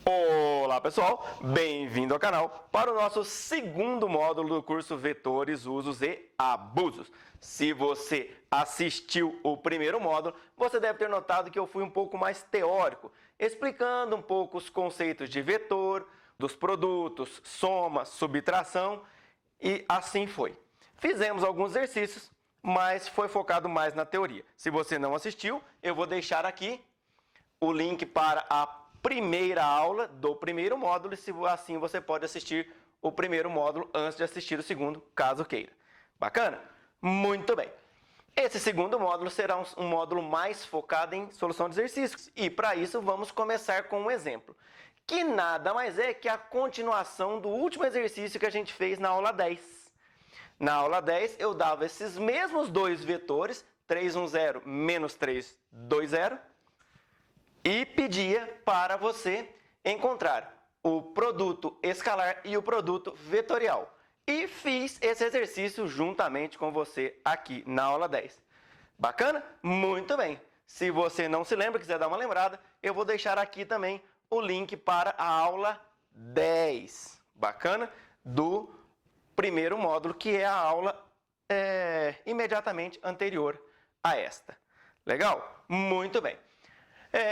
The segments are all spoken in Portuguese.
Olá pessoal, bem-vindo ao canal para o nosso segundo módulo do curso Vetores, Usos e Abusos. Se você assistiu o primeiro módulo, você deve ter notado que eu fui um pouco mais teórico, explicando um pouco os conceitos de vetor, dos produtos, soma, subtração e assim foi. Fizemos alguns exercícios, mas foi focado mais na teoria. Se você não assistiu, eu vou deixar aqui o link para a primeira aula do primeiro módulo, e se assim você pode assistir o primeiro módulo antes de assistir o segundo, caso queira. Bacana? Muito bem. Esse segundo módulo será um módulo mais focado em solução de exercícios, e para isso vamos começar com um exemplo, que nada mais é que a continuação do último exercício que a gente fez na aula 10. Na aula 10 eu dava esses mesmos dois vetores, 310 menos 320, e pedia para você encontrar o produto escalar e o produto vetorial. E fiz esse exercício juntamente com você aqui na aula 10. Bacana? Muito bem. Se você não se lembra, quiser dar uma lembrada, eu vou deixar aqui também o link para a aula 10. Bacana? Do primeiro módulo, que é a aula imediatamente anterior a esta. Legal? Muito bem.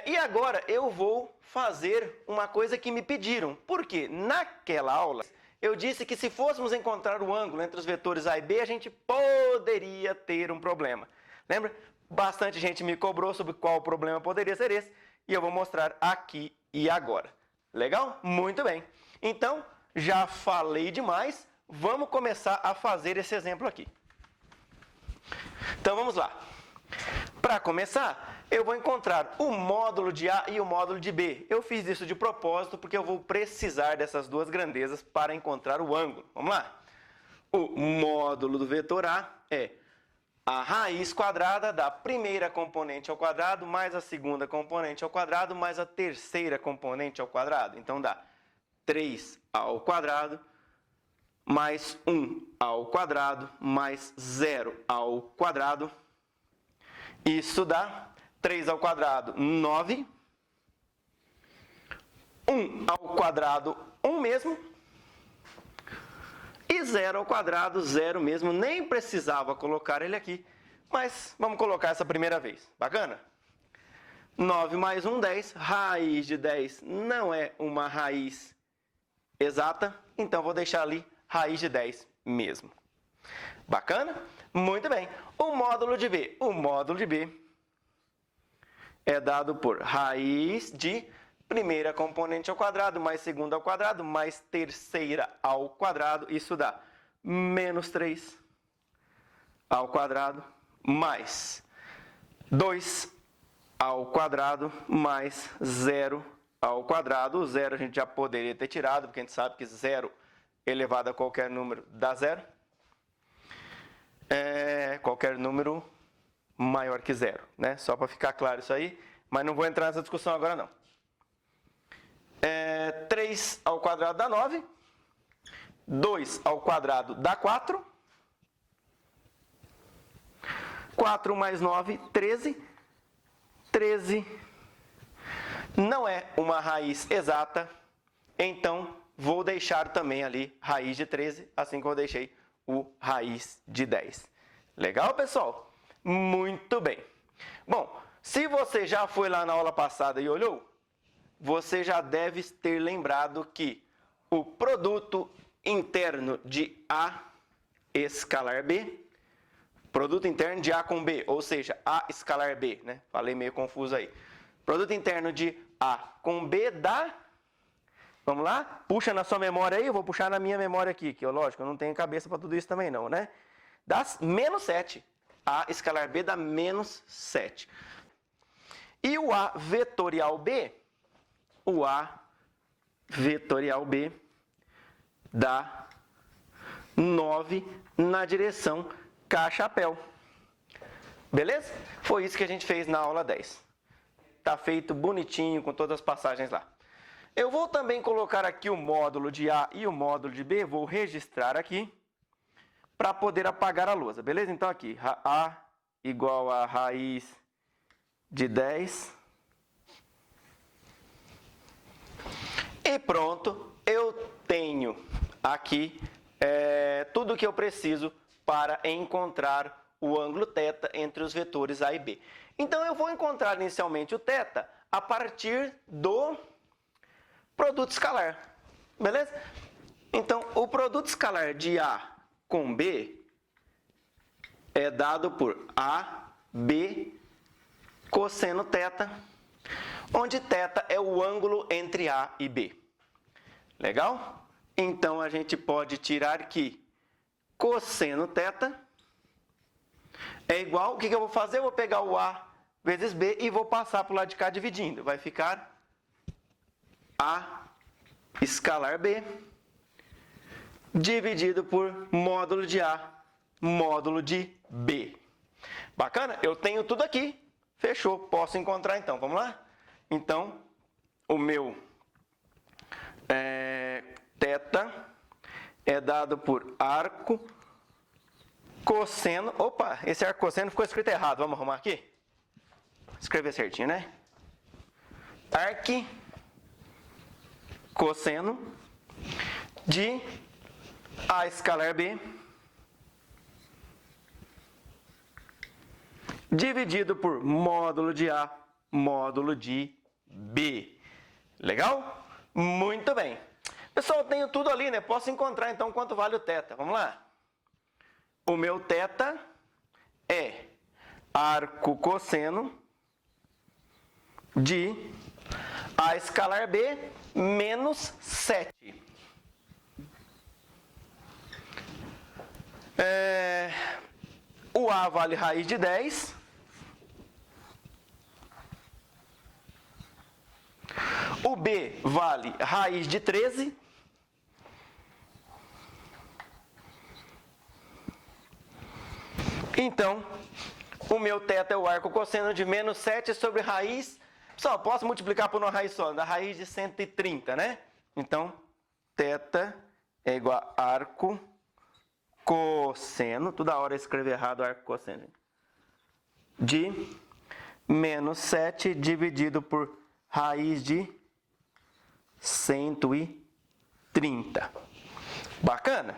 E agora eu vou fazer uma coisa que me pediram, porque naquela aula eu disse que se fôssemos encontrar o ângulo entre os vetores A e B, a gente poderia ter um problema. Lembra? Bastante gente me cobrou sobre qual problema poderia ser esse, e eu vou mostrar aqui e agora. Legal? Muito bem. Então, já falei demais, vamos começar a fazer esse exemplo aqui. Então vamos lá. Para começar, eu vou encontrar o módulo de A e o módulo de B. Eu fiz isso de propósito porque eu vou precisar dessas duas grandezas para encontrar o ângulo. Vamos lá? O módulo do vetor A é a raiz quadrada da primeira componente ao quadrado mais a segunda componente ao quadrado mais a terceira componente ao quadrado. Então dá 3 ao quadrado mais 1 ao quadrado mais 0 ao quadrado. Isso dá 3 ao quadrado, 9. 1 ao quadrado, 1 mesmo. E 0 ao quadrado, 0 mesmo. Nem precisava colocar ele aqui, mas vamos colocar essa primeira vez. Bacana? 9 mais 1, 10. Raiz de 10 não é uma raiz exata, então vou deixar ali raiz de 10 mesmo. Bacana? Muito bem. O módulo de B. O módulo de B é dado por raiz de primeira componente ao quadrado, mais segunda ao quadrado, mais terceira ao quadrado. Isso dá menos 3 ao quadrado, mais 2 ao quadrado, mais 0 ao quadrado. O 0 a gente já poderia ter tirado, porque a gente sabe que 0 elevado a qualquer número dá 0. Qualquer número maior que 0, né? Só para ficar claro isso aí, mas não vou entrar nessa discussão agora não. 3 ao quadrado dá 9, 2 ao quadrado dá 4, 4 mais 9, 13, 13 não é uma raiz exata, então vou deixar também ali raiz de 13, assim como eu deixei o raiz de 10. Legal, pessoal? Muito bem. Bom, se você já foi lá na aula passada e olhou, você já deve ter lembrado que o produto interno de A escalar B, produto interno de A com B, ou seja, A escalar B, né? Falei meio confuso aí. Produto interno de A com B dá... Vamos lá? Puxa na sua memória aí, eu vou puxar na minha memória aqui, que lógico, eu não tenho cabeça para tudo isso também não, né? Dá menos 7. A escalar B dá menos 7. E o A vetorial B? O A vetorial B dá 9 na direção K-chapéu. Beleza? Foi isso que a gente fez na aula 10. Tá feito bonitinho com todas as passagens lá. Eu vou também colocar aqui o módulo de A e o módulo de B, vou registrar aqui, para poder apagar a lousa, beleza? Então aqui, A igual a raiz de 10 pronto, eu tenho aqui tudo o que eu preciso para encontrar o ângulo θ entre os vetores A e B. Então, eu vou encontrar inicialmente o θ a partir do produto escalar, beleza? Então, o produto escalar de A com B é dado por AB cosseno θ, onde θ é o ângulo entre A e B. Legal? Então, a gente pode tirar que cosseno θ é igual, o que eu vou fazer? Eu vou pegar o A vezes B e vou passar para o lado de cá dividindo. Vai ficar A escalar B dividido por módulo de A, módulo de B. Bacana? Eu tenho tudo aqui. Fechou. Posso encontrar então. Vamos lá? Então, o meu θ é dado por arco cosseno. Opa, esse arco cosseno ficou escrito errado. Vamos arrumar aqui? Escrever certinho, né? Arc cosseno de A escalar B dividido por módulo de A, módulo de B. Legal? Muito bem. Pessoal, eu tenho tudo ali, né? Posso encontrar, então, quanto vale o θ. Vamos lá? O meu θ é arco cosseno de A escalar B menos 7. O A vale raiz de 10. O B vale raiz de 13. Então, o meu θ é o arco cosseno de menos 7 sobre raiz. Pessoal, posso multiplicar por uma raiz só, da raiz de 130, né? Então, θ é igual a arco cosseno, toda hora eu escrevo errado arco cosseno, de menos 7 dividido por raiz de 130. Bacana?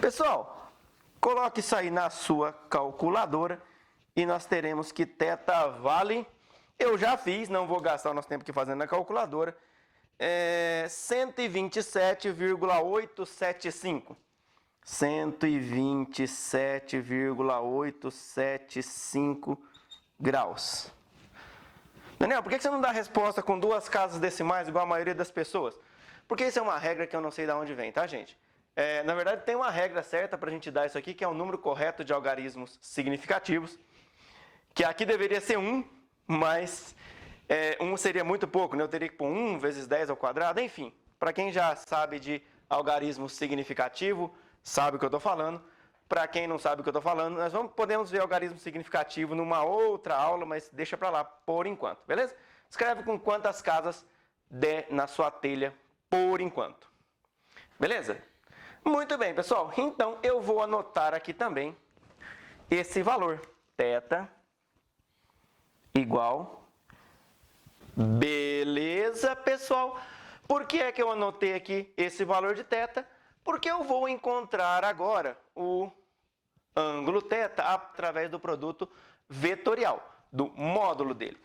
Pessoal, coloque isso aí na sua calculadora e nós teremos que θ vale, eu já fiz, não vou gastar o nosso tempo aqui fazendo na calculadora, 127,875. 127,875 graus. Daniel, por que você não dá a resposta com duas casas decimais igual a maioria das pessoas? Porque isso é uma regra que eu não sei de onde vem, tá, gente? Na verdade, tem uma regra certa para a gente dar isso aqui, que é o número correto de algarismos significativos, que aqui deveria ser 1, mas 1 seria muito pouco, né? Eu teria que pôr 1 vezes 10 ao quadrado, enfim. Para quem já sabe de algarismo significativo, sabe o que eu estou falando. Para quem não sabe o que eu estou falando, nós podemos ver algarismo significativo numa outra aula, mas deixa para lá por enquanto, beleza? Escreve com quantas casas der na sua telha por enquanto. Beleza? Muito bem, pessoal. Então, eu vou anotar aqui também esse valor. θ igual. Beleza, pessoal? Por que é que eu anotei aqui esse valor de θ? Porque eu vou encontrar agora o ângulo θ através do produto vetorial, do módulo dele.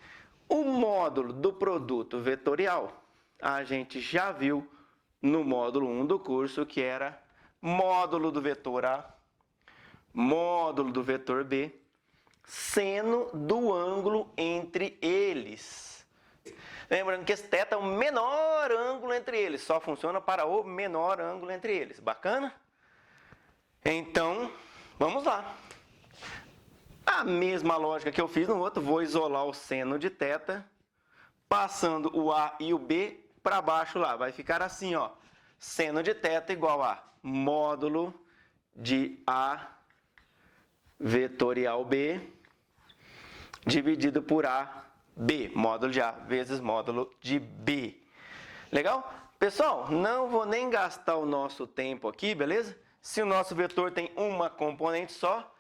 O módulo do produto vetorial, a gente já viu no módulo 1 do curso, que era módulo do vetor A, módulo do vetor B, seno do ângulo entre eles. Lembrando que esse θ é o menor ângulo entre eles, só funciona para o menor ângulo entre eles. Bacana? Então, vamos lá. A mesma lógica que eu fiz no outro, vou isolar o seno de θ, passando o A e o B para baixo lá. Vai ficar assim, ó. Seno de θ igual a módulo de A vetorial B dividido por AB, módulo de A vezes módulo de B. Legal? Pessoal, não vou nem gastar o nosso tempo aqui, beleza? Se o nosso vetor tem uma componente só,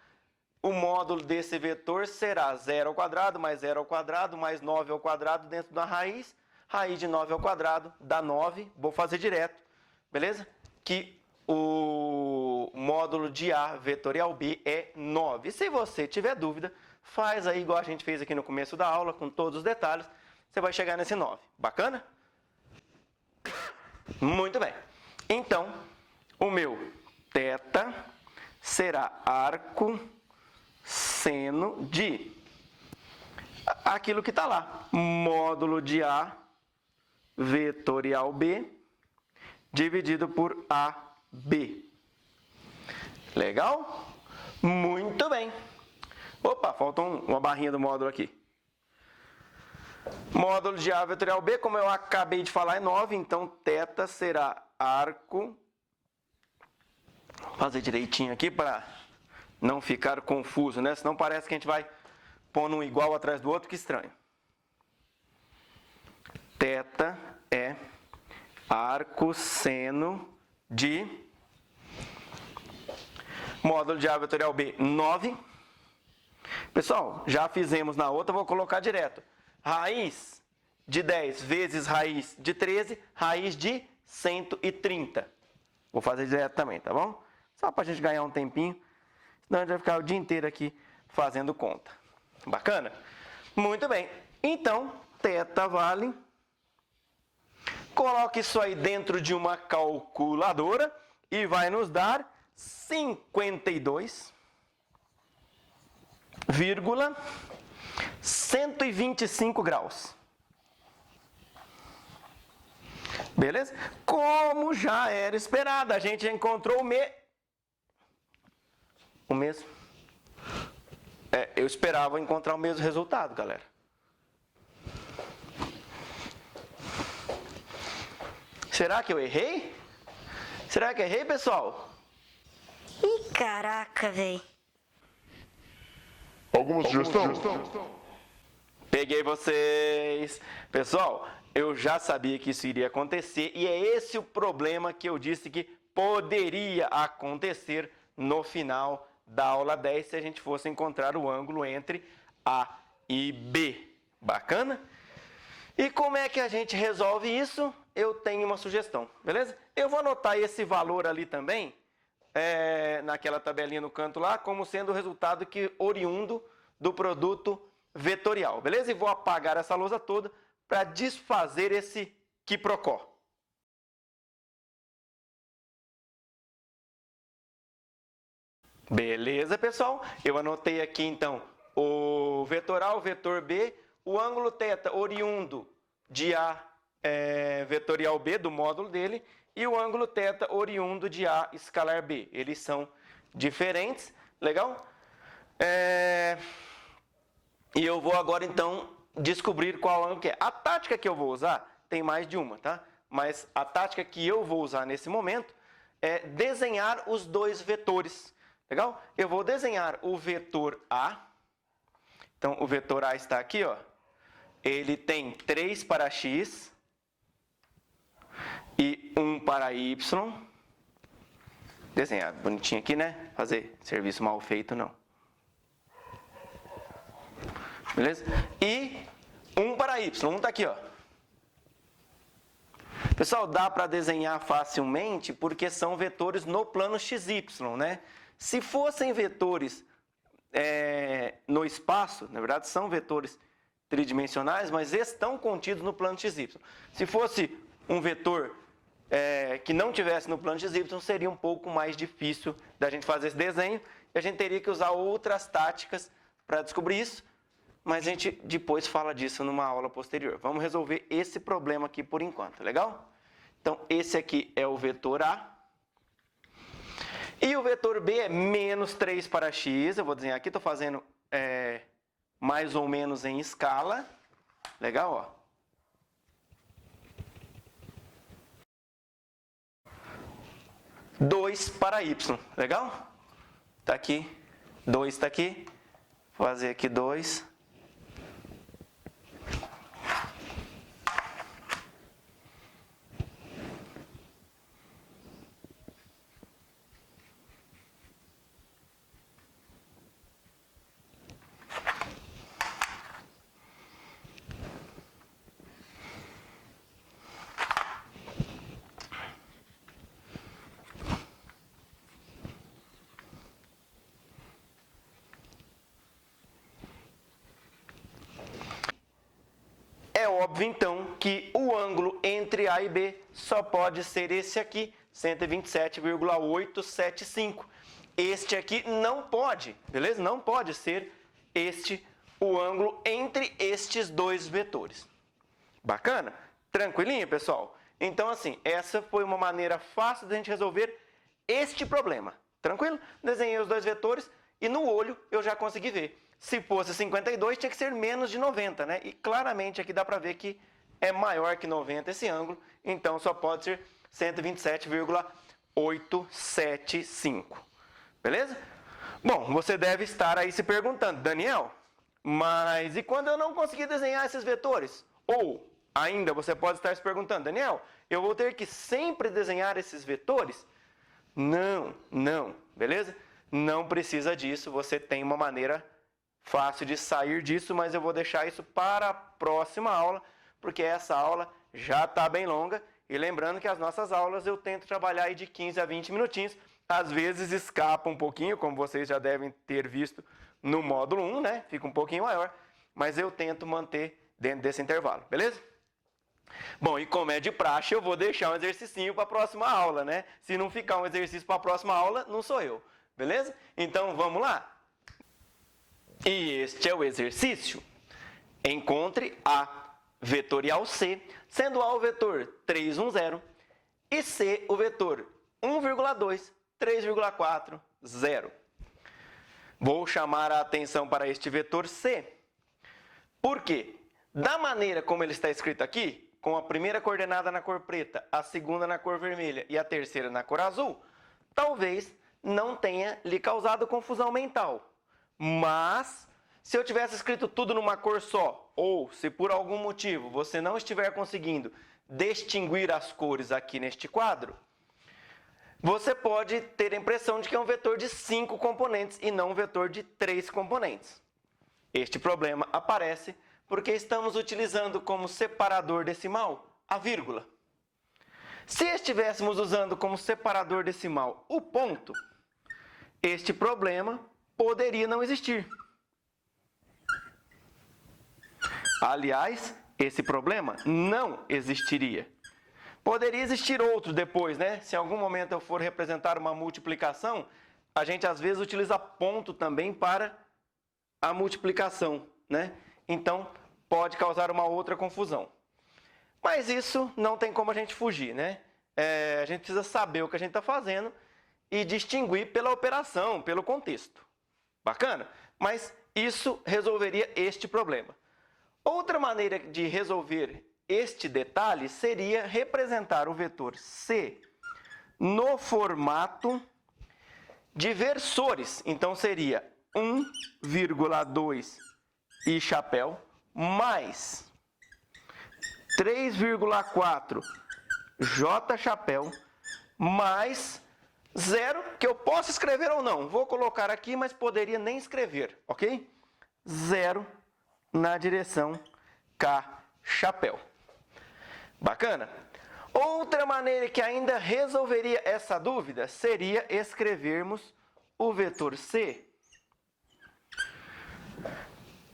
o módulo desse vetor será 0 ao quadrado mais 0 ao quadrado mais 9 ao quadrado dentro da raiz, raiz de 9 ao quadrado dá 9, vou fazer direto, beleza? Que o módulo de A vetorial B é 9. E se você tiver dúvida, faz aí igual a gente fez aqui no começo da aula, com todos os detalhes, você vai chegar nesse 9. Bacana? Muito bem. Então, o meu θ será arco seno de aquilo que está lá, módulo de A vetorial B dividido por AB. Legal? Muito bem. Opa, falta uma barrinha do módulo aqui. Módulo de A vetorial B, como eu acabei de falar, é 9, então θ será arco. Vou fazer direitinho aqui para não ficar confuso, né? Senão parece que a gente vai pondo um igual atrás do outro, que estranho. θ é arco seno de módulo de A vetorial B, 9. Pessoal, já fizemos na outra, vou colocar direto. Raiz de 10 vezes raiz de 13, raiz de 130. Vou fazer direto também, tá bom? Só para a gente ganhar um tempinho, senão a gente vai ficar o dia inteiro aqui fazendo conta. Bacana? Muito bem. Então, θ vale... Coloque isso aí dentro de uma calculadora e vai nos dar 52,125 graus. Beleza? Como já era esperado, a gente encontrou o mesmo. Eu esperava encontrar o mesmo resultado, galera. Será que eu errei? Será que errei, pessoal? Ih, caraca, velho. Alguma sugestão? Peguei vocês. Pessoal, eu já sabia que isso iria acontecer e é esse o problema que eu disse que poderia acontecer no final da aula 10 se a gente fosse encontrar o ângulo entre A e B. Bacana? E como é que a gente resolve isso? Eu tenho uma sugestão, beleza? Eu vou anotar esse valor ali também, naquela tabelinha no canto lá, como sendo o resultado que oriundo do produto vetorial, beleza? E vou apagar essa lousa toda para desfazer esse quiprocó. Beleza, pessoal? Eu anotei aqui, então, o vetor A, o vetor B, o ângulo θ oriundo de A vetorial B, do módulo dele, e o ângulo θ oriundo de A escalar B. Eles são diferentes, legal? E eu vou agora, então, descobrir qual ângulo que é. A tática que eu vou usar, tem mais de uma, tá? Mas a tática que eu vou usar nesse momento é desenhar os dois vetores, legal? Eu vou desenhar o vetor A. Então, o vetor A está aqui, ó. Ele tem 3 para x e 1 para y. Desenhar bonitinho aqui, né? Fazer serviço mal feito, não. Beleza? E 1 para y. 1 está aqui, ó. Pessoal, dá para desenhar facilmente porque são vetores no plano xy, né? Se fossem vetores no espaço, na verdade são vetores tridimensionais, mas estão contidos no plano xy. Se fosse um vetor que não tivesse no plano xy, seria um pouco mais difícil da gente fazer esse desenho e a gente teria que usar outras táticas para descobrir isso, mas a gente depois fala disso numa aula posterior. Vamos resolver esse problema aqui por enquanto, legal? Então, esse aqui é o vetor A. E o vetor B é menos 3 para x. Eu vou desenhar aqui, estou fazendo mais ou menos em escala. Legal, ó. Dois para y. Legal? Tá aqui. 2 está aqui. Vou fazer aqui 2. óbvio, então, que o ângulo entre A e B só pode ser esse aqui, 127,875. Este aqui não pode, beleza? Não pode ser este o ângulo entre estes dois vetores. Bacana? Tranquilinho, pessoal? Então, assim, essa foi uma maneira fácil de a gente resolver este problema. Tranquilo? Desenhei os dois vetores e no olho eu já consegui ver. Se fosse 52, tinha que ser menos de 90, né? E claramente aqui dá para ver que é maior que 90 esse ângulo, então só pode ser 127,875. Beleza? Bom, você deve estar aí se perguntando, Daniel, mas e quando eu não conseguir desenhar esses vetores? Ou, ainda, você pode estar se perguntando, Daniel, eu vou ter que sempre desenhar esses vetores? Não, beleza? Não precisa disso, você tem uma maneira fácil de sair disso, mas eu vou deixar isso para a próxima aula, porque essa aula já está bem longa. E lembrando que as nossas aulas eu tento trabalhar aí de 15 a 20 minutinhos. Às vezes escapa um pouquinho, como vocês já devem ter visto no módulo 1, né? Fica um pouquinho maior, mas eu tento manter dentro desse intervalo, beleza? Bom, e como é de praxe, eu vou deixar um exercicinho para a próxima aula, né? Se não ficar um exercício para a próxima aula, não sou eu, beleza? Então, vamos lá? E este é o exercício. Encontre A vetorial C, sendo A o vetor 310 e C o vetor 1,2, 3,4, 0. Vou chamar a atenção para este vetor C. Por quê? Da maneira como ele está escrito aqui, com a primeira coordenada na cor preta, a segunda na cor vermelha e a terceira na cor azul, talvez não tenha lhe causado confusão mental. Mas, se eu tivesse escrito tudo numa cor só, ou se por algum motivo você não estiver conseguindo distinguir as cores aqui neste quadro, você pode ter a impressão de que é um vetor de 5 componentes e não um vetor de 3 componentes. Este problema aparece porque estamos utilizando como separador decimal a vírgula. Se estivéssemos usando como separador decimal o ponto, este problema poderia não existir. Aliás, esse problema não existiria. Poderia existir outro depois, né? Se em algum momento eu for representar uma multiplicação, a gente às vezes utiliza ponto também para a multiplicação, né? Então, pode causar uma outra confusão. Mas isso não tem como a gente fugir, né? A gente precisa saber o que a gente está fazendo e distinguir pela operação, pelo contexto. Bacana? Mas isso resolveria este problema. Outra maneira de resolver este detalhe seria representar o vetor C no formato de versores. Então, seria 1,2 e chapéu mais 3,4 J chapéu mais 0, que eu posso escrever ou não. Vou colocar aqui, mas poderia nem escrever, ok? 0 na direção K chapéu. Bacana? Outra maneira que ainda resolveria essa dúvida seria escrevermos o vetor C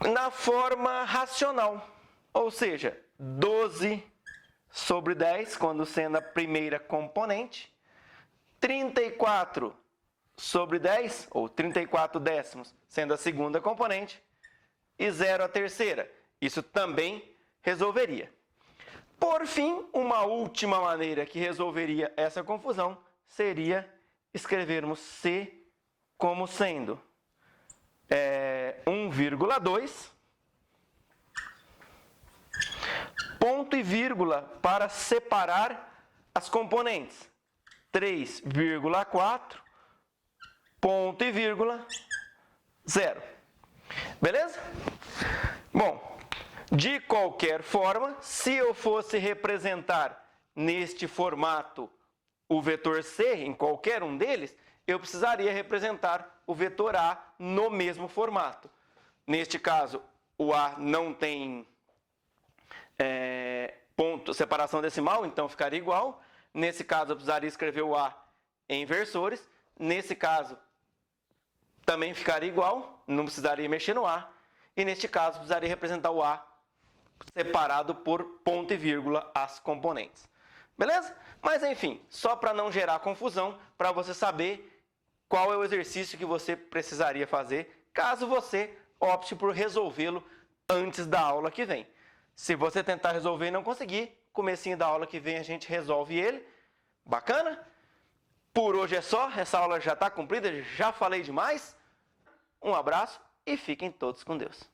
na forma racional, ou seja, 12 sobre 10, quando sendo a primeira componente, 34 sobre 10, ou 34 décimos, sendo a segunda componente, e 0 a terceira. Isso também resolveria. Por fim, uma última maneira que resolveria essa confusão seria escrevermos C como sendo 1,2, ponto e vírgula para separar as componentes, 3,4, ponto e vírgula, 0. Beleza? Bom, de qualquer forma, se eu fosse representar neste formato o vetor C, em qualquer um deles, eu precisaria representar o vetor A no mesmo formato. Neste caso, o A não tem ponto, separação decimal, então ficaria igual. Nesse caso, eu precisaria escrever o A em versores. Nesse caso, também ficaria igual, não precisaria mexer no A. E neste caso, precisaria representar o A separado por ponto e vírgula as componentes. Beleza? Mas enfim, só para não gerar confusão, para você saber qual é o exercício que você precisaria fazer, caso você opte por resolvê-lo antes da aula que vem. Se você tentar resolver e não conseguir, comecinho da aula que vem a gente resolve ele. Bacana? Por hoje é só, essa aula já está cumprida, já falei demais. Um abraço e fiquem todos com Deus.